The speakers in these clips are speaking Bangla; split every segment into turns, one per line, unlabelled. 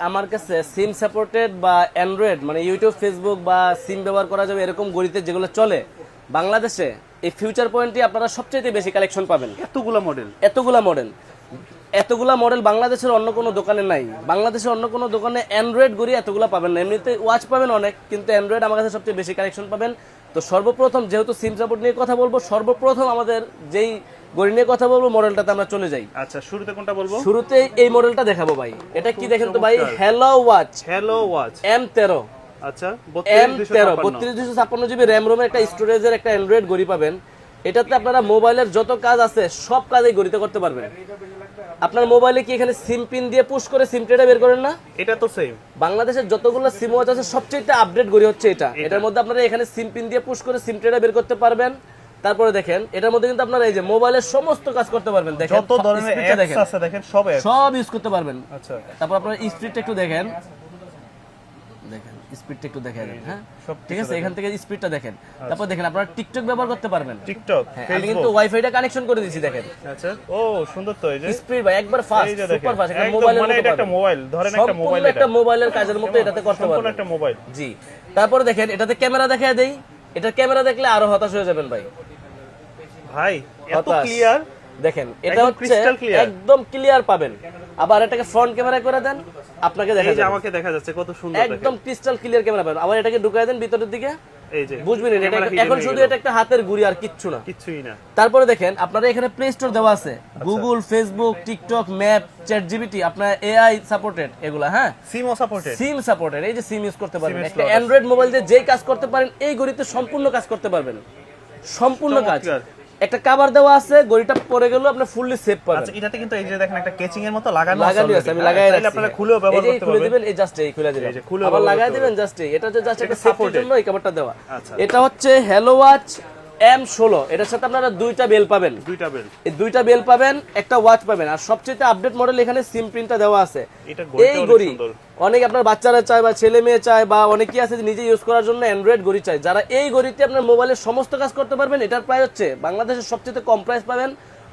আমার কাছে সিম সাপোর্টেড বা অ্যান্ড্রয়েড মানে ইউটিউব ফেসবুক বা সিম ব্যবহার করা যাবে এরকম গড়িতে যেগুলো চলে বাংলাদেশে এই ফিউচার পয়েন্টই আপনারা সবচেয়ে বেশি কালেকশন পাবেন। এতগুলা মডেল বাংলাদেশের অন্য কোনো দোকানে নাই। বাংলাদেশের অন্য কোনো দোকানে অ্যান্ড্রয়েড গড়ি এতগুলা পাবেন না। এমনিতে ওয়াচ পাবেন অনেক, কিন্তু অ্যান্ড্রয়েড আমার কাছে সবচেয়ে বেশি কালেকশন পাবেন। তো সর্বপ্রথম যেহেতু সিম সাপোর্ট নিয়ে কথা বলবো, সর্বপ্রথম আমাদের যেই গড়ি নিয়ে কথা বলবো মডেলটাতে আমরা চলে যাই।
আচ্ছা, শুরুতে কোনটা বলবো?
শুরুতে এই মডেলটা দেখাবো ভাই। এটা কি দেখেন তো ভাই, হ্যালো ওয়াচ M13।
আচ্ছা,
M13 3256 জিবি র্যাম রোমের একটা স্টোরেজের একটা অ্যান্ড্রয়েড গড়ি পাবেন। এটাতে আপনারা মোবাইলের যত কাজ আছে সব কাজ এই গড়িতে করতে পারবেন। আপনার মোবাইলে কি এখানে সিম পিন দিয়ে পুশ করে সিম ট্রেটা বের করেন না?
এটা তো সেম।
বাংলাদেশের যতগুলো সিম ওয়াচ আছে সবচেয়ে আপডেট গড়ি হচ্ছে এটা। এটার মধ্যে আপনারা এখানে সিম পিন দিয়ে পুশ করে সিম ট্রেটা বের করতে পারবেন। তারপরে দেখেন এটার মধ্যে কিন্তু আপনারা এই যে মোবাইলের সমস্ত কাজ করতে পারবেন। দেখেন
যত ধরনের অ্যাপস আছে দেখেন
সব ইউজ করতে পারবেন।
আচ্ছা,
তারপর আপনারা স্পিডটা একটু দেখেন স্পিডটা একটু দেখেন। হ্যাঁ, ঠিক আছে, এখান থেকে স্পিডটা দেখেন। তারপর দেখেন আপনারা টিকটক ব্যবহার করতে পারবেন।
টিকটক,
আমি কিন্তু ওয়াইফাইটা কানেকশন করে দিয়েছি দেখেন।
আচ্ছা, ও সুন্দর তো। এই যে
স্পিড ভাই একবার ফাস্ট, সুপার ফাস্ট। এটা মোবাইলের
মানে এটা একটা মোবাইল, ধরেন একটা মোবাইল,
একটা মোবাইলের কাজের মতো এটাতে করতে পারবেন,
সম্পূর্ণ একটা মোবাইল।
জি। তারপরে দেখেন এটাতে ক্যামেরা দেখায় দেই। এটা ক্যামেরা দেখলে আরো হতাশ হয়ে যাবেন ভাই।
এত ক্লিয়ার
দেখেন, এটা হচ্ছে একদম ক্লিয়ার পাবেন। আবার এটাকে ফ্রন্ট ক্যামেরা করে দেন, আপনাকে দেখা যাচ্ছে,
আমাকে দেখা যাচ্ছে কত সুন্দর,
একদম ক্রিস্টাল ক্লিয়ার ক্যামেরা পাবেন। আবার এটাকে ঢুকায় দেন ভিতরের দিকে,
এই যে
বুঝবেন এটা এখন শুধু এটা একটা হাতের গুড়ি আর কিছুই না। তারপরে দেখেন আপনারা এখানে প্লে স্টোর দেওয়া আছে, Google, Facebook, TikTok, map, chat GPT, আপনার এআই সাপোর্টেড এগুলা। হ্যাঁ, সিম সাপোর্টেড। এই যে সিম ইউজ করতে পারবেন। একটা অ্যান্ড্রয়েড মোবাইল দিয়ে যেই কাজ করতে পারেন এই গড়িতে সম্পূর্ণ কাজ করতে পারবেন, সম্পূর্ণ কাজ। একটা কভার দেওয়া আছে, গড়িটা পরে গেল আপনি ফুললি সেভ পাবেন।
আচ্ছা, এটাতে কিন্তু এই যে দেখেন একটা কেচিং এর মতো লাগানো
আছে, আমি লাগাই রাখছি।
আপনারা খুলেও ব্যবহার করতে পারবেন।
খুলে দিবেন, এই জাস্ট এই খুলে দিবেন, আবার লাগাই দিবেন জাস্ট এই। এটা জাস্ট একটা সাপোর্টের জন্য এই কভারটা দেওয়া। এটা হচ্ছে হ্যালো ওয়াচ M16। এটার সাথে আপনারা দুইটা বেল পাবেন, এই দুইটা বেল পাবেন, একটা ওয়াচ পাবেন। আর সবচেয়ে আপডেট মডেল এখানে সিম প্রিন্টটা দেওয়া আছে। এই ঘড়ি অনেক আপনার বাচ্চারা চায় বা ছেলে মেয়ে চায় বা অনেকেই আছে নিজে ইউজ করার জন্য অ্যান্ড্রয়েড ঘড়ি চায়। যারা এই ঘড়িতে আপনার মোবাইলের সমস্ত কাজ করতে পারবেন। এটার প্রাইস হচ্ছে বাংলাদেশের সবচেয়ে কম প্রাইস পাবেন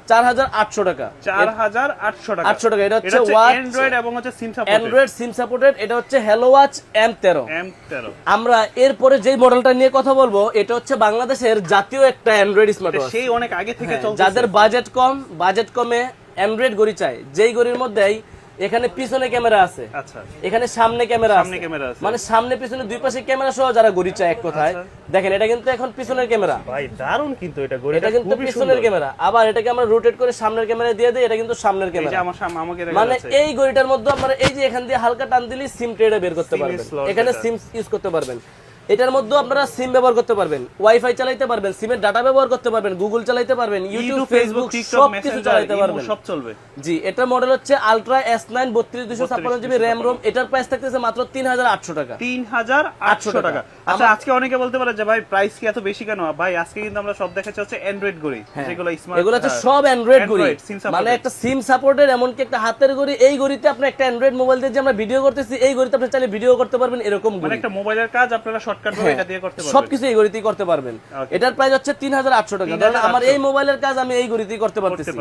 4800 টাকা।
4800 টাকা।
এটা হচ্ছে ওয়াচ
অ্যান্ড্রয়েড এবং হচ্ছে SIM supported,
Android SIM supported. এটা হচ্ছে হ্যালো ওয়াচ M13। আমরা এরপরে যেই মডেলটা নিয়ে কথা বলবো এটা হচ্ছে বাংলাদেশের জাতীয় একটা অ্যান্ড্রয়েড স্মার্টওয়াচ।
সেই অনেক আগে থেকে চলছে।
যাদের বাজেট কমে অ্যান্ড্রয়েড ঘড়ি চাই, যেই ঘড়ির মধ্যেই এখানে পিছনে ক্যামেরা আছে,
আচ্ছা,
এখানে সামনে ক্যামেরা আছে, মানে সামনে পিছনে দুই পাশে ক্যামেরা সহ যারা ঘড়ি চায় এক কথায়। দেখেন এটা কিন্তু এখন পিছনের ক্যামেরা
ভাই, দারুণ কিন্তু এটা
কিন্তু পিছনের ক্যামেরা। আবার এটাকে আমরা রোটেট করে সামনের ক্যামেরা দিয়ে দেই, এটা কিন্তু সামনের ক্যামেরা। মানে এই ঘড়িটার মধ্যে আপনারা এই যে এখান দিয়ে হালকা টান দিলে সিম ট্রেটা বের করতে পারবেন, এখানে সিম ইউজ করতে পারবেন। এটার মধ্যে আপনারা সিম ব্যবহার করতে পারবেন, ওয়াইফাই চালাতে পারবেন, সিমের ডাটা ব্যবহার করতে পারবেন, গুগল চালাতে পারবেন, ইউটিউব, ফেসবুক সব কিছু চালাতে পারবেন,
সব চলবে।
জি। এটার মডেল হচ্ছে ultra S9 3256 GB RAM ROM. এটার প্রাইস থাকতেছে মাত্র 3800 টাকা।
3800 টাকা। আচ্ছা, আজকে অনেকে বলতে পারে যে ভাই প্রাইস কি এত বেশি কেন? ভাই আজকে কিন্তু আমরা সব দেখাচ্ছি হচ্ছে অ্যান্ড্রয়েড ঘড়ি, যেগুলো স্মার্ট,
এগুলো হচ্ছে সব অ্যান্ড্রয়েড ঘড়ি, মানে একটা সিম সাপোর্টেড, এমন কি একটা হাতের ঘড়ি। এই ঘড়িতে আপনি একটা অ্যান্ড্রয়েড মোবাইল দিয়ে যে আমরা ভিডিও করতেছি, এই ঘড়িতে আপনি চাইলে ভিডিও করতে পারবেন, এরকম
মানে একটা মোবাইলের কাজ আপনারা শর্টকাট ভাবে এটা দিয়ে করতে পারবেন,
সবকিছু এই ঘড়িতেই করতে পারবেন। এটার প্রাইস হচ্ছে 3800 টাকা। ধরেন আমার এই মোবাইলের কাজ আমি এই ঘড়িতেই করতে পারতেছি।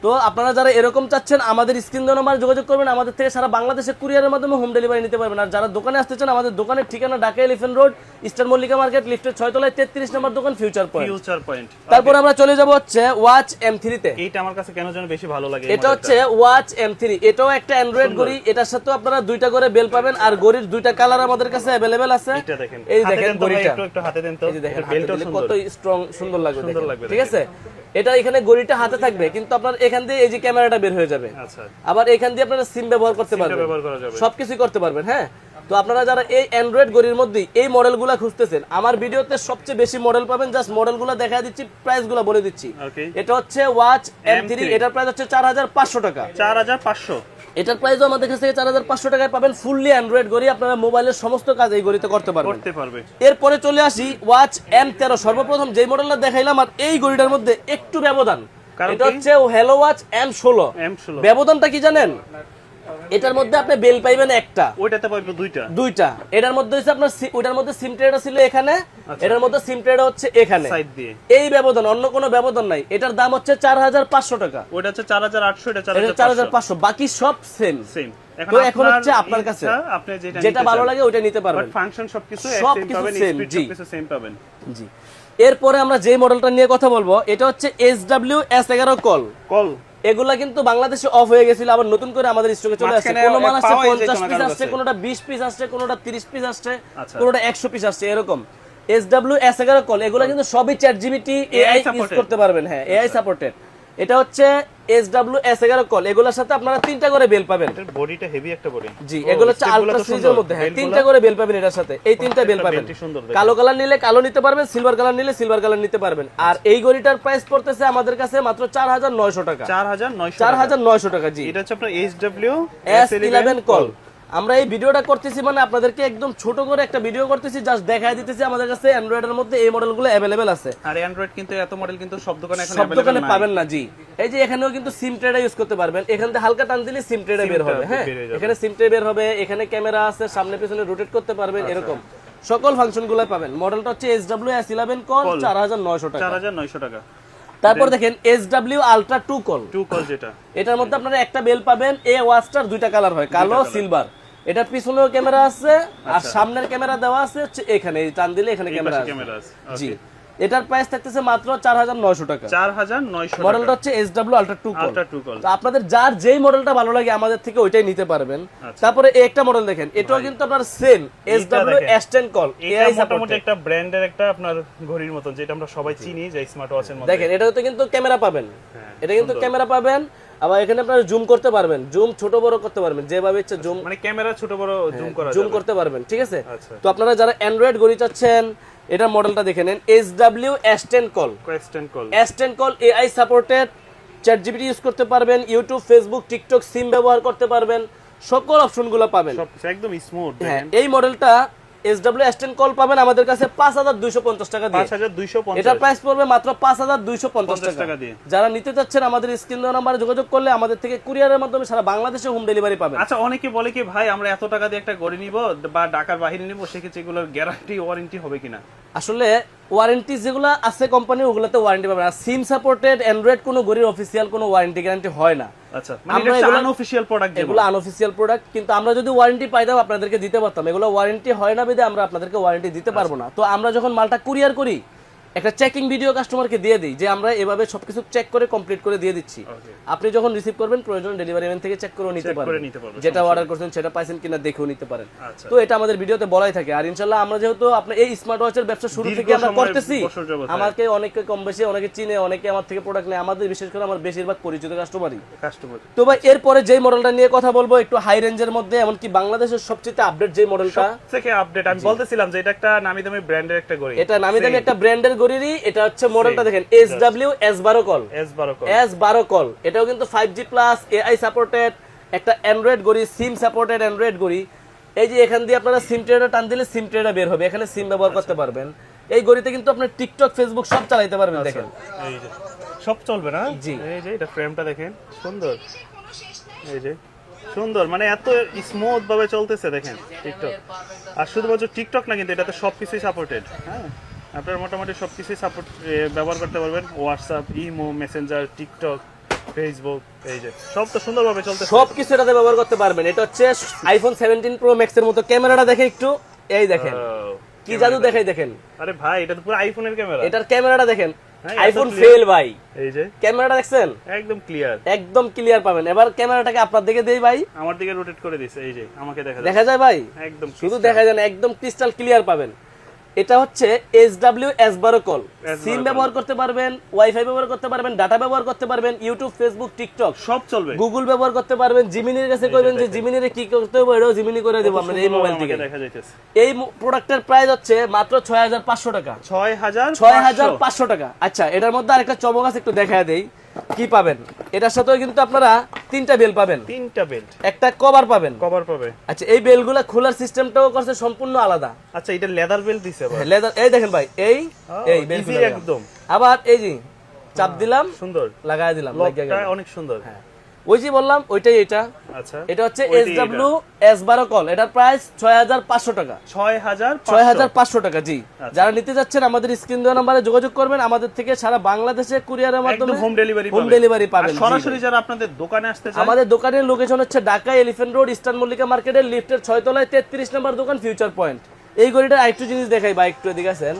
তো আপনারা যারা এরকম চাচ্ছেন আমাদের স্ক্রিন দেওয়া নাম্বারে যোগাযোগ করবেন। আমাদের থেকে সারা বাংলাদেশে কুরিয়ারের মাধ্যমে হোম ডেলিভারি নিতে পারবেন। আর যারা দোকানে আসতে চান, আমাদের দোকানের ঠিকানা Dhaka elephant road, eastern Mallika market, লিফটের 6 তলায় 33 নম্বর দোকান, ফিউচার পয়েন্ট। তারপর আমরা চলে যাব হচ্ছে ওয়াচ M3 তে।
এইটা আমার কাছে কেন যেন বেশি ভালো লাগে।
এটা হচ্ছে ওয়াচ M3। এটাও একটা অ্যান্ড্রয়েড ঘড়ি। এটার সাথে আপনারা দুইটা করে বেল পাবেন, আর ঘড়ির দুইটা কালার আমাদের কাছে अवेलेबल আছে।
এটা দেখেন,
এই দেখেন ঘড়িটা
একটু হাতে দেন তো,
বেলটা কত স্ট্রং, সুন্দর লাগবে, ঠিক আছে। এটা এখানে ঘড়িটা হাতে থাকবে, কিন্তু আপনার এখান দিয়ে এই যে ক্যামেরাটা বের হয়ে যাবে।
আচ্ছা,
আবার এখান দিয়ে আপনারা সিম ব্যবহার করতে পারবেন, সবকিছু করতে পারবেন। হ্যাঁ, তো আপনারা যারা এই অ্যান্ড্রয়েড ঘড়ির মধ্যে এই মডেলগুলো খুঁজতেছেন, আমার ভিডিওতে সবচেয়ে বেশি মডেল পাবেন। জাস্ট মডেলগুলো দেখা দিচ্ছি, প্রাইসগুলো বলে দিচ্ছি। এটা হচ্ছে ওয়াচ M3। এটার প্রাইস হচ্ছে 4500 টাকা।
4500।
এটার প্রাইসও আমাদের কাছে 4500 টাকায় পাবেন। ফুললি অ্যান্ড্রয়েড ঘড়ি, আপনারা মোবাইলের সমস্ত কাজ এই ঘড়িতে করতে পারবেন। এরপরে চলে আসি ওয়াচ M13। সর্বপ্রথম যেই মডেলটা দেখাইলাম, আর এই ঘড়িটার মধ্যে একটু ব্যবধান। এটা হচ্ছে হ্যালো ওয়াচ M16। ব্যবধানটা কি জানেন? এটার মধ্যে আপনি বেল পাইবেন একটা,
ওইটাতে পাইবেন দুইটা।
এটার মধ্যে হচ্ছে আপনার ওটার মধ্যে সিম ট্রেটা ছিল এখানে, এটার মধ্যে সিম ট্রেটা হচ্ছে এখানে
সাইড দিয়ে। এই
ব্যবধান, অন্য কোনো ব্যবধান নাই। এটার দাম হচ্ছে 4500 টাকা।
ওটা হচ্ছে 4800, এটা
4500। বাকি সব সেম। তো এখন হচ্ছে আপনার কাছে
আপনি
যেটা ভালো লাগে ওটা নিতে পারবেন,
বাট ফাংশন সবকিছু
সেম, জি
সবকিছু সেম পাবেন।
জি। এরপরে আমরা যে মডেলটা নিয়ে কথা বলবো এটা হচ্ছে SW-S11 কল। এগুলা কিন্তু বাংলাদেশে অফ হয়ে গেছিল, আবার নতুন করে আমাদের স্টকে চলে আসছে। কোন মাল আসছে 50 পিস আসছে, কোনটা 20 পিস আসছে, কোনটা 30 পিস আসছে, কোনটা 100 পিস আসছে এরকম। SW-S11 কল এগুলা কিন্তু সবই ChatGPT AI ইউজ করতে পারবেন। হ্যাঁ, AI সাপোর্টেড। এটা হচ্ছে SW-S11 কল। এগুলোর সাথে আপনারা 3টা করে বেল পাবেন।
এর বডিটা হেভি একটা বডি।
জি, এগুলো হচ্ছে আলট্রা সিরিজের মধ্যে। হ্যাঁ, 3টা করে বেল পাবেন এটার সাথে। এই 3টা বেল পাবেন। কালো কালার নিলে কালো নিতে পারবেন, সিলভার কালার নিলে সিলভার কালার নিতে পারবেন। আর এই ঘড়িটার প্রাইস পড়তেছে আমাদের কাছে মাত্র 4900 টাকা। 4900 টাকা। জি,
এটা হচ্ছে আপনার SW-S11
কল। আমরা এই ভিডিওটা করতেছি মানে আপনাদেরকে একদম ছোট করে একটা ভিডিও করতেছি, জাস্ট দেখায় দিতেছি আমাদের কাছে অ্যান্ড্রয়েডের মধ্যে এই মডেলগুলো अवेलेबल আছে।
আর অ্যান্ড্রয়েড কিন্তু এত মডেল কিন্তু সব দোকানে এখন
সব দোকানে পাবেন না। জি, এই যে এখানেও কিন্তু সিম ট্রেডা ইউজ করতে পারবেন। এখান থেকে হালকা টান দিলে সিম ট্রেডা বের হবে। হ্যাঁ, এখানে সিম ট্রে বের হবে, এখানে ক্যামেরা আছে, সামনে পিছনে রোটেট করতে পারবেন, এরকম সকল ফাংশনগুলো পাবেন। মডেলটা হচ্ছে SW-S11 কল, 4900 টাকা।
4900 টাকা।
তারপর দেখেন SW Ultra 2 কল।
যেটা
এটার মধ্যে আপনারা একটা বেল পাবেন। এই ওয়াচটার দুইটা কালার হয়, কালো সিলভার। এটার পিছনেও ক্যামেরা আছে আর সামনের ক্যামেরা দেওয়া আছে হচ্ছে এখানে, টান দিলে এখানে ক্যামেরা আছে। জি, এটার প্রাইস থাকতেছে মাত্র 4900 টাকা।
4900
মডেলটা হচ্ছে SW Ultra 2 কল। তো আপনাদের যার যেই মডেলটা ভালো লাগে আমাদের থেকে ওইটাই নিতে পারবেন। তারপরে এই একটা মডেল দেখেন, এটাও কিন্তু আপনার সেম SW-S10 কল।
AI মোটামুটি একটা ব্র্যান্ডের একটা আপনার ঘড়ির মতো, যেটা আমরা সবাই চিনি যে স্মার্ট ওয়াচের মধ্যে।
দেখেন এটাতে কিন্তু ক্যামেরা পাবেন। এটা কিন্তু ক্যামেরা পাবেন, আবার এখানে আপনারা জুম করতে পারবেন, জুম ছোট বড় করতে পারবেন, যেভাবে ইচ্ছা জুম,
মানে ক্যামেরা ছোট বড় জুম
করতে পারবেন। ঠিক আছে, তো আপনারা যারা অ্যান্ড্রয়েড ঘড়ি চাচ্ছেন এটা মডেলটা দেখে নেন, SW-S10 call. S10 call AI supported, ChatGPT use করতে পারবেন, ইউটিউব, ফেসবুক, টিকটক, সিম ব্যবহার করতে পারবেন, সকল অপশনগুলো পাবেন,
একদম স্মুথ।
হ্যাঁ, এই মডেলটা SW-S10 কল পাবেন আমাদের কাছে 5250 টাকা দিয়ে।
5250।
এটা প্রাইস পড়বে মাত্র 5250 টাকা দিয়ে। যারা নিতে চাচ্ছেন আমাদের স্ক্রিন দেওয়া নম্বরে যোগাযোগ করলে আমাদের থেকে কুরিয়ারের মাধ্যমে সারা বাংলাদেশে হোম ডেলিভারি পাবেন।
আচ্ছা, অনেকে বলে কি ভাই আমরা এত টাকা দিয়ে একটা ঘড়ি নিব বা ঢাকার বাইরে নিব, সেক্ষেত্রে এগুলোর গ্যারান্টি ওয়ারেন্টি হবে কিনা?
আসলে ওয়ারেন্টি যেগুলো আছে কোম্পানির ওগুলোতে ওয়ারেন্টি পাবেন। আর সিম সাপোর্টেড অ্যান্ড্রয়েড কোনো ঘড়ির অফিসিয়াল কোনো ওয়ারেন্টি গ্যারান্টি হয় না।
আচ্ছা, মানে এটা আনঅফিশিয়াল প্রোডাক্ট,
এগুলো আনঅফিশিয়াল প্রোডাক্ট। কিন্তু আমরা যদি ওয়ারেন্টি পাইতাম আপনাদেরকে দিতে পারতাম। এগুলো ওয়ারেন্টি হয় না বিধে আমরা আপনাদেরকে ওয়ারেন্টি দিতে পারবো না। তো আমরা যখন মালটা কুরিয়ার করি একটা চেকিং ভিডিও কাস্টমারকে দিয়ে দিই যে আমরা এভাবে সবকিছু চেক করে কমপ্লিট করে দিয়ে দিচ্ছি। আপনি যখন রিসিভ করবেন প্রয়োজন ডেলিভারি ম্যান থেকে চেক করে নিতে পারেন, যেটা অর্ডার করছেন সেটা পাইছেন কিনা দেখেও নিতে পারেন। তো এটা আমাদের ভিডিওতে বলাই থাকে। আর ইনশাআল্লাহ আমরা যেহেতু আপনি এই স্মার্ট ওয়াচের ব্যবসা শুরু থেকে আমরা করতেছি, আমাকে অনেকে কম বেশি অনেকে চিনে, অনেকে আমার থেকে প্রোডাক্ট নেয়। আমাদের বিশেষ করে আমার বেশিরভাগ পরিচিত কাস্টমারই। তো ভাই এরপরে যেই মডেলটা নিয়ে কথা বলবো একটু হাই রেঞ্জের মধ্যে, এমনকি বাংলাদেশের সবচেয়ে আপডেট যে মডেলটা,
থেকে আপডেট আমি বলতেছিলাম যে এটা একটা নামি দামি ব্র্যান্ডের একটা ঘড়ি।
এটা নামি দামি একটা ব্র্যান্ডের ঘড়িরই। এটা হচ্ছে মডেলটা দেখেন SW-S12 কল। S12 কল এটাও কিন্তু 5G প্লাস AI সাপোর্টেড একটা অ্যান্ড্রয়েড ঘড়ি, সিম সাপোর্টেড অ্যান্ড্রয়েড ঘড়ি। এই যে এখান দিয়ে আপনারা সিম ট্রেডার টান দিলে সিম ট্রেডার বের হবে, এখানে সিম ব্যবহার করতে পারবেন। এই ঘড়িতে কিন্তু আপনি টিকটক, ফেসবুক সব চালাতে পারবেন। দেখেন
এই যে সব চলবে না।
জি,
এই যে এটা ফ্রেমটা দেখেন সুন্দর, এই যে সুন্দর, মানে এত স্মুথ ভাবে চলতেছে দেখেন টিকটক। আর শুধুমাত্র টিকটক না, কিন্তু এটাতে সবকিছুই সাপোর্টেড। হ্যাঁ, আপনারা মোটামুটি সবকিছুই সাপোর্ট ব্যবহার করতে পারবেন। WhatsApp, imo, Messenger, TikTok, Facebook, এই যে সব তো সুন্দরভাবে চলতেছে,
সবকিছু এটাতে ব্যবহার করতে পারবেন। এটা হচ্ছে আইফোন 17 প্রো ম্যাক্স এর মতো। ক্যামেরাটা দেখে একটু, এই দেখেন কি জাদু দেখাই দেখেন।
আরে ভাই এটা তো পুরো আইফোনের ক্যামেরা।
এটার ক্যামেরাটা দেখেন, আইফোন ফেল ভাই।
এই যে
ক্যামেরাটা দেখছেন
একদম ক্লিয়ার,
একদম ক্লিয়ার পাবেন। এবার ক্যামেরাটাকে আপনার দিকে দেই ভাই,
আমার দিকে রোটেট করে দিছে, এই যে আমাকে
দেখা যায় ভাই,
একদম
শুধু দেখা যায় না, একদম ক্রিস্টাল ক্লিয়ার পাবেন। এটা হচ্ছে SW-S12 কল। সিম ব্যবহার করতে পারবেন, ওয়াইফাই ব্যবহার করতে পারবেন, ডাটা ব্যবহার করতে পারবেন, ইউটিউব, ফেসবুক, টিকটক
সব চলবে,
গুগল ব্যবহার করতে পারবেন। জিমিনির কাছে কইবেন যে জিমিনিরে কি করতে হবে, এটাও জিমিনি করে দেব আপনাদের এই মোবাইল থেকে।
দেখা যাইতেছে
এই প্রোডাক্টের প্রাইস হচ্ছে মাত্র 6500 টাকা।
6500
টাকা। আচ্ছা, এটার মধ্যে আরেকটা চমক আছে, একটু দেখায় দেই কি পাবেন। এটার সাথেও কিন্তু আপনারা 3টা বেল পাবেন,
3টা বেল্ট,
একটা কভার পাবেন। আচ্ছা, এই বেলগুলা খোলার সিস্টেমটাও করছে সম্পূর্ণ আলাদা।
আচ্ছা, এটা লেদার বেল্ট দিছে ভাই,
লেদার। এই দেখেন ভাই, এই বেলগুলো একদম। আবার এই যে চাপ দিলাম, সুন্দর লাগায় দিলাম,
লকটা অনেক সুন্দর।
হ্যাঁ, ওই যে বললাম ওইটাই এটা।
আচ্ছা,
এটা হচ্ছে SW S12 কল, এটার প্রাইস 6500 টাকা। 6500 টাকা, জি। যারা নিতে যাচ্ছেন আমাদের স্ক্রিন দেওয়া নম্বরে যোগাযোগ করবেন, আমাদের থেকে সারা বাংলাদেশে কুরিয়ারের মাধ্যমে
হোম
ডেলিভারি পাবেন।
সরাসরি যারা আপনাদের দোকানে আসতে চায়,
আমাদের দোকানের লোকেশন হচ্ছে Dhaka elephant road, eastern Mallika মার্কেটের লিফটের 6 তলায় 33 নম্বর দোকান, ফিউচার পয়েন্ট। এই ঘড়িটা আরেকটু জিনিস দেখাই বা একটু এদিকে আছেন,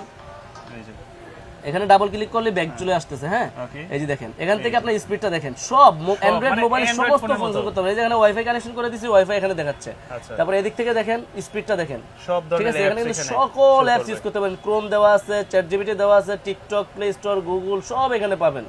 এখানে ডাবল ক্লিক করলে ব্যাক চলে আসতেছে। হ্যাঁ, এই যে দেখেন, এখান থেকে আপনি স্পিডটা দেখেন, সব অ্যান্ড্রয়েড মোবাইল সমস্ত ফাংশন করতে পারবেন। এই যে এখানে ওয়াইফাই কানেকশন করে দিয়েছি, ওয়াইফাই এখানে দেখাচ্ছে। তারপর এদিক থেকে দেখেন স্পিডটা দেখেন,
সব
ঠিক আছে।
ধরনের
এখানে কিন্তু সকল অ্যাপস ইউজ করতে পারবেন, ক্রোম দেওয়া আছে, চ্যাটজিপিটি দেওয়া আছে, টিকটক, প্লে স্টোর, গুগল সব এখানে পাবেন।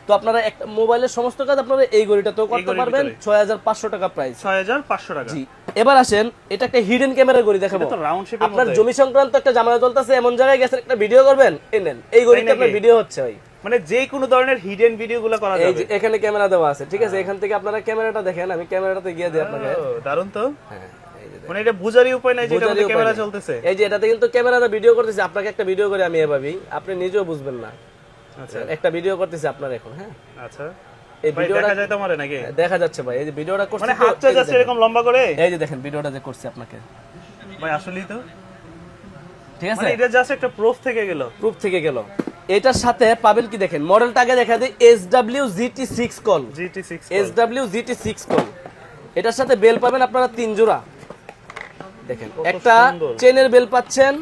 তো আপনারা একটা মোবাইলের সমস্ত কাজ আপনারা এই ঘড়িটাতেও করতে পারবেন। 6500 টাকা প্রাইস,
6500 টাকা।
জি। এবার আসেন, এটা একটা হিডেন ক্যামেরা ঘড়ি দেখাবো।
এটা তো রাউন্ড শেপের
আপনার
মধ্যে,
জমি সংক্রান্ত একটা ঝামেলা চলতেছে, এমন জায়গায় গেছেন একটা ভিডিও করবেন, এই নেন, এই ঘড়িতে আপনার ভিডিও হচ্ছে ভাই।
মানে যে কোনো ধরনের হিডেন ভিডিওগুলো করা যাবে।
এই যে এখানে ক্যামেরা দেওয়া আছে, ঠিক আছে। এখান থেকে আপনারা ক্যামেরাটা দেখেন, আমি ক্যামেরাটাতে গিয়ে দিই আপনাকে।
দারুণ তো।
হ্যাঁ, এই যে
মানে এটা বুঝারই উপায় নাই যে এটা মধ্যে ক্যামেরা চলতেছে।
এই যে এটাতে কিন্তু ক্যামেরাতে ভিডিও করতেছি, আপনাকে একটা ভিডিও করে আমি এভাবেই, আপনি নিজেও বুঝবেন না। আচ্ছা, একটা ভিডিও করতেছি আপনার এখন। হ্যাঁ,
আচ্ছা,
এই ভিডিওটা
দেখা যায় তোমারে নাকি?
দেখা যাচ্ছে ভাই, এই যে ভিডিওটা করছি,
মানে হাতটা জাস্ট এরকম লম্বা করে,
এই যে দেখেন ভিডিওটা যে করছি আপনাকে
ভাই, আসলেই তো,
ঠিক আছে।
মানে এটা জাস্ট একটা প্রুফ থেকে গেল।
এটার সাথে পাবেন কি দেখেন, মডেলটা আগে দেখা দিই, SW GT6 call, SW GT6 call. এটার সাথে বেল পাবেন আপনারা 3 জোড়া। দেখেন, একটা চেনের বেল পাচ্ছেন,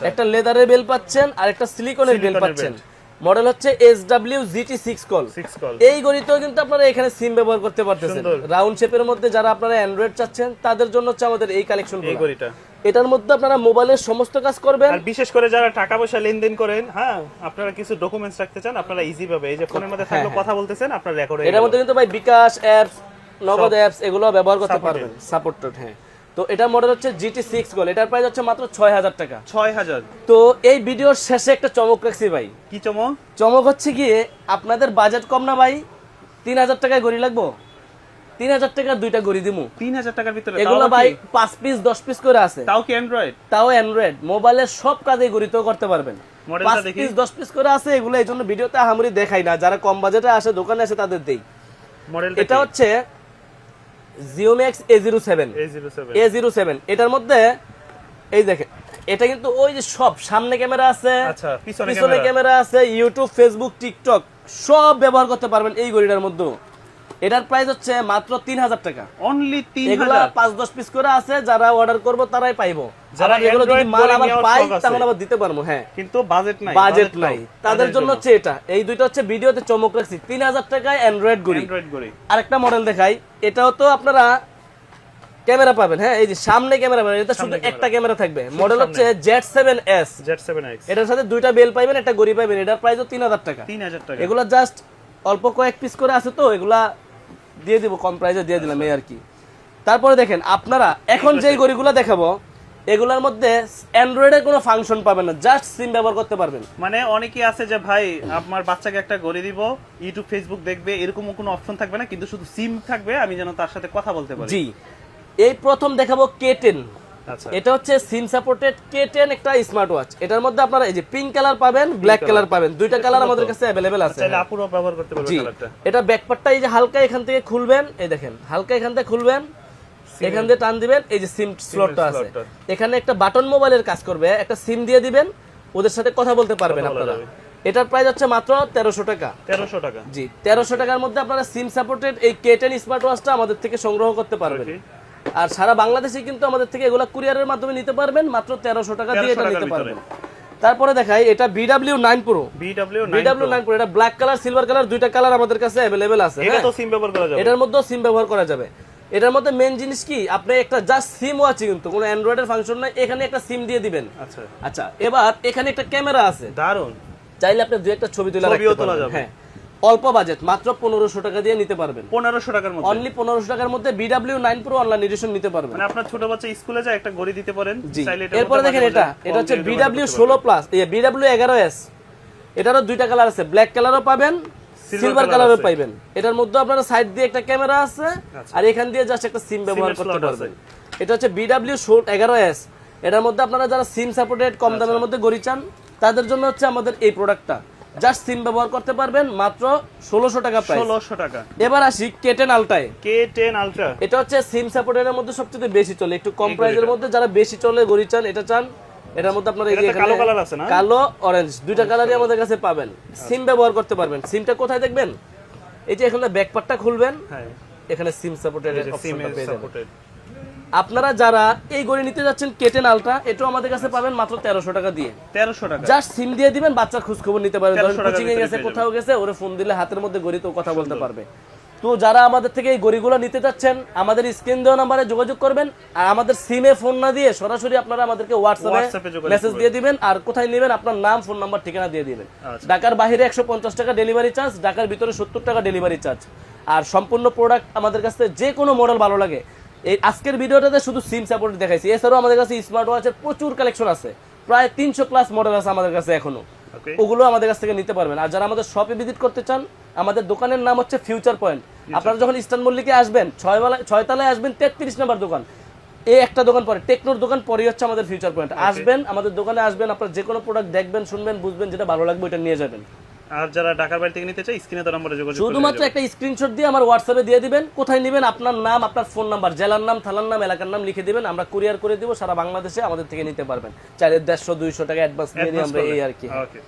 একটা লেদারের বেল পাচ্ছেন, আর একটা সিলিকনের বেল পাচ্ছেন। মডেল হচ্ছে SW GT6 কল। এই ঘড়িতেও কিন্তু আপনারা এখানে সিম ব্যবহার করতে পারতেছেন। রাউন্ড শেপের মধ্যে যারা আপনারা অ্যান্ড্রয়েড চাচ্ছেন তাদের জন্য হচ্ছে আমাদের এই কালেকশন।
এই ঘড়িটা,
এটার মধ্যে আপনারা মোবাইলের সমস্ত কাজ করবেন।
আর বিশেষ করে যারা টাকা পয়সা লেনদেন করেন, হ্যাঁ, আপনারা কিছু ডকুমেন্টস রাখতে চান, আপনারা ইজি ভাবে এই যে ফোনের মধ্যে থাকলো কথা বলতেছেন, আপনারা রেকর্ড
এটার মধ্যে কিন্তু ভাই বিকাশ অ্যাপস, নগদ অ্যাপস এগুলো ব্যবহার করতে পারবেন, সাপোর্টেড। হ্যাঁ, তো এটা মডেল হচ্ছে GT6 কল, এটার প্রাইস হচ্ছে মাত্র 6000 টাকা।
6000।
তো এই ভিডিওর শেষে একটা চমক রাখছি ভাই।
কি চমক?
চমক হচ্ছে গিয়ে, আপনাদের বাজেট কম না ভাই, 3000 টাকায় ঘড়ি লাগবো, 3000 টাকা দুইটা ঘড়ি দিমু।
3000 টাকার ভিতরে
এগুলো ভাই 5 পিস 10 পিস করে আছে।
তাও কি অ্যান্ড্রয়েড?
তাও অ্যান্ড্রয়েড মোবাইলের সব কাজে ঘড়িতেও করতে পারবেন। 5 পিস 10 পিস করে আছে এগুলো, এই জন্য ভিডিওতে আহামরি দেখাই না, যারা কম বাজেটে আসে দোকানে আসে তাদের দেই।
মডেলটা
এটা হচ্ছে Ziomax A07। এটার মধ্যে এই দেখেন, এটা কিন্তু ওই যে সব সামনে ক্যামেরা আছে,
আচ্ছা,
পিছনে ক্যামেরা আছে, ইউটিউব, ফেসবুক, টিকটক সব ব্যবহার করতে পারবেন এই ঘড়িটার মধ্যে। এটার প্রাইস হচ্ছে মাত্র 3000 টাকা।
অনলি 3000।
এগুলো 5-10 পিস করে আছে, যারা অর্ডার করব তারাই পাইবো। যারা এগুলো যদি মাল আবার পাই তখন আবার দিতে পারবো। হ্যাঁ, কিন্তু বাজেট নাই তাদের জন্য হচ্ছে এটা। এই দুইটা হচ্ছে ভিডিওতে চমক রাখছি, 3000 টাকায় অ্যান্ড্রয়েড ঘড়ি। আরেকটা মডেল দেখাই, এটাও তো আপনারা ক্যামেরা পাবেন। হ্যাঁ, এই যে সামনে ক্যামেরা পাবেন, এটা শুধু একটা ক্যামেরা থাকবে। মডেল হচ্ছে Z7S। এটার সাথে দুইটা বেল পাইবেন, একটা ঘড়ি পাইবেন। এটার প্রাইসও 3000 টাকা। এগুলা জাস্ট অল্প কয়েক পিস করে আছে, তো এগুলা দিয়ে দিব, কম প্রাইসে দিয়ে দিলাম এই আর কি। তারপরে দেখেন, আপনারা এখন যেই ঘড়িগুলো দেখাবো এগুলোর মধ্যে অ্যান্ড্রয়েডের কোনো ফাংশন পাবেন না, জাস্ট সিম ব্যবহার করতে পারবেন।
মানে অনেকেই আছে যে ভাই আমার বাচ্চাকে একটা ঘড়ি দিব, ইউটিউব ফেসবুক দেখবে, এরকম কোনো অপশন থাকবে না, কিন্তু শুধু সিম থাকবে, আমি যেন তার সাথে কথা বলতে পারি।
জি, এই প্রথম দেখাবো K10। এটা হচ্ছে সিম সাপোর্টেড K10 একটা স্মার্ট ওয়াচ। এটার মধ্যে আপনারা এই যে পিঙ্ক কালার পাবেন, ব্ল্যাক কালার পাবেন, দুইটা কালার আমাদের কাছে अवेलेबल আছে।
চাইলে আপুরা ব্যবহার করতে পারবে কালারটা।
এটা ব্যাকপার্টটা এই যে হালকা এখান থেকে খুলবেন, এই দেখেন হালকা এখান থেকে খুলবেন, এখান দিয়ে টান দিবেন, এই যে সিম স্লটটা আছে, এখানে একটা বাটন মোবাইলের কাজ করবে, একটা সিম দিয়ে দিবেন, ওদের সাথে কথা বলতে পারবেন আপনারা। এটার প্রাইস হচ্ছে মাত্র 1300 টাকা।
1300 টাকা,
জি। 1300 টাকার মধ্যে আপনারা সিম সাপোর্টেড এই K10 স্মার্ট ওয়াচটা আমাদের থেকে সংগ্রহ করতে পারবেন। আর সারা বাংলাদেশে কিন্তু আমাদের থেকে এগুলা কুরিয়ারের মাধ্যমে নিতে পারবেন, মাত্র 1300 টাকা দিয়ে এটা নিতে পারবেন। তারপরে দেখাই, এটা BW9 Pro। BW9 Pro, এটা ব্ল্যাক কালার, সিলভার কালার, দুইটা কালার আমাদের কাছে अवेलेबल আছে।
এটা তো সিম ব্যবহার করা যাবে,
এটার মধ্যেও সিম ব্যবহার করা যাবে। এটার মধ্যে মেইন জিনিস কি, আপনি একটা জাস্ট সিম ওয়াচ, কিন্তু কোনো অ্যান্ড্রয়েডের ফাংশন নাই, এখানে একটা সিম দিয়ে দিবেন। আচ্ছা আচ্ছা, এবার এখানে একটা ক্যামেরা আছে, দারুন, চাইলে আপনি দুই একটা ছবি তোলা যাবে। হ্যাঁ, অল্প বাজেট, মাত্র 1500 টাকা দিয়ে নিতে পারবেন। 1500 টাকার মধ্যে, অনলি 1500 টাকার মধ্যে BW9 Pro অনলাইন এডিশন নিতে পারবেন। মানে আপনার ছোট বাচ্চা স্কুলে যায় একটা ঘড়ি দিতে পারেন, চাইলে এটা। এরপর দেখেন, এটা হচ্ছে BW16 প্লাস, এই BW11S। এটারও দুইটা কালার আছে, ব্ল্যাক কালারও পাবেন, সিলভার কালারও পাবেন। এটার মধ্যে আপনারা সাইড দিয়ে একটা ক্যামেরা আছে, আর এখান দিয়ে জাস্ট একটা সিম ব্যবহার করতে পারবেন। এটা হচ্ছে BW11S। এটার মধ্যে আপনারা যারা সিম সাপোর্টেড কম দামের মধ্যে ঘড়ি চান তাদের জন্য হচ্ছে আমাদের এই প্রোডাক্টটা। জাস্ট সিম ব্যবহার করতে পারবেন মাত্র 1600 টাকা প্রাইস।
1600 টাকা।
এবার আসি K10 আলট্রায়।
K10 আলট্রা
এটা হচ্ছে সিম সাপোর্টের মধ্যে সবচেয়ে বেশি চলে, একটু কম প্রাইসের মধ্যে যারা বেশি চলে ঘড়ি চান এটা চান। এটার মধ্যে আপনারা এই যে
কালো কালার আছে না?
কালো অরেঞ্জ দুইটা কালারই আমাদের কাছে পাবেন। সিম ব্যবহার করতে পারবেন। সিমটা কোথায় দেখবেন? এই যে এখানে ব্যাক পার্টটা খুলবেন,
হ্যাঁ
এখানে সিম সাপোর্টের অপশনটা পেয়ে যাবেন।
সাপোর্টেড।
আপনারা যারা এই ঘড়ি নিতে যাচ্ছেন K10 আলট্রা, এটাও আমাদের কাছে পাবেন মাত্র 1300 টাকা দিয়ে।
1300 টাকা।
জাস্ট সিম দিয়ে দিবেন, বাচ্চার খোঁজ খবর নিতে পারবেন। ধরেন
1300 টাকার
কোচিং এ
ভিতরে
গেছে,
পেয়ে
কোথাও গেছে, ওরে ফোন দিলে হাতের মধ্যে ঘড়ি তো কথা বলতে পারবে। তো যারা আমাদের থেকে এই ঘড়িগুলো নিতে যাচ্ছেন, আমাদের স্ক্রিন দেওয়া নাম্বারে যোগাযোগ করবেন। আর আমাদের সিমে ফোন না দিয়ে সরাসরি আপনারা আমাদেরকে হোয়াটসঅ্যাপে
যোগাযোগ
মেসেজ দিয়ে দিবেন। আর কোথায় নেবেন আপনার নাম, ফোন নাম্বার, ঠিকানা দিয়ে দিবেন।
আচ্ছা।
ঢাকার বাইরে 150 টাকা ডেলিভারি চার্জ, ঢাকার ভিতরে 70 টাকা ডেলিভারি চার্জ। আর সম্পূর্ণ প্রোডাক্ট আমাদের কাছে যে কোনো মডেল ভালো লাগে। এই আজকের ভিডিওটাতে শুধু সিম সাপোর্ট দেখাইছি, এছাড়াও আমাদের কাছে স্মার্ট ওয়াচের প্রচুর কালেকশন আছে, প্রায় 300 প্লাস মডেল আছে আমাদের কাছে এখনো।
ওকে।
ওগুলো আমাদের কাছ থেকে নিতে পারবেন। আর যারা আমাদের শপে ভিজিট করতে চান, আমাদের দোকানের নাম হচ্ছে ফিউচার পয়েন্ট। আপনারা যখন ইস্টার্ন মল্লিকে আসবেন, 6 তলায় আসবেন, 33 নম্বর দোকান। এই একটা দোকান পরে, টেকনোর দোকান পরেই হচ্ছে আমাদের ফিউচার পয়েন্ট। আসবেন, আমাদের দোকানে আসবেন, আপনারা যে কোনো প্রোডাক্ট দেখবেন, শুনবেন, বুঝবেন, যেটা ভালো লাগবে ওটা নিয়ে যাবেন।
আর যারা ঢাকার বাইরে থেকে নিতে চায় স্ক্রিনে দেওয়া নম্বরে যোগাযোগ করলে
শুধুমাত্র একটা স্ক্রিনশট দিয়ে আমার হোয়াটসঅ্যাপে দিয়ে দিবেন, কোথায় নেবেন, আপনার নাম, আপনার ফোন নাম্বার, জেলার নাম, থানার নাম, এলাকার নাম লিখে দিবেন, আমরা কুরিয়ার করে দিব। সারা বাংলাদেশে আমাদের থেকে নিতে পারবেন। চাইলে 150 200 টাকা অ্যাডভান্স নিয়ে আমরা এই আর কি।
ওকে।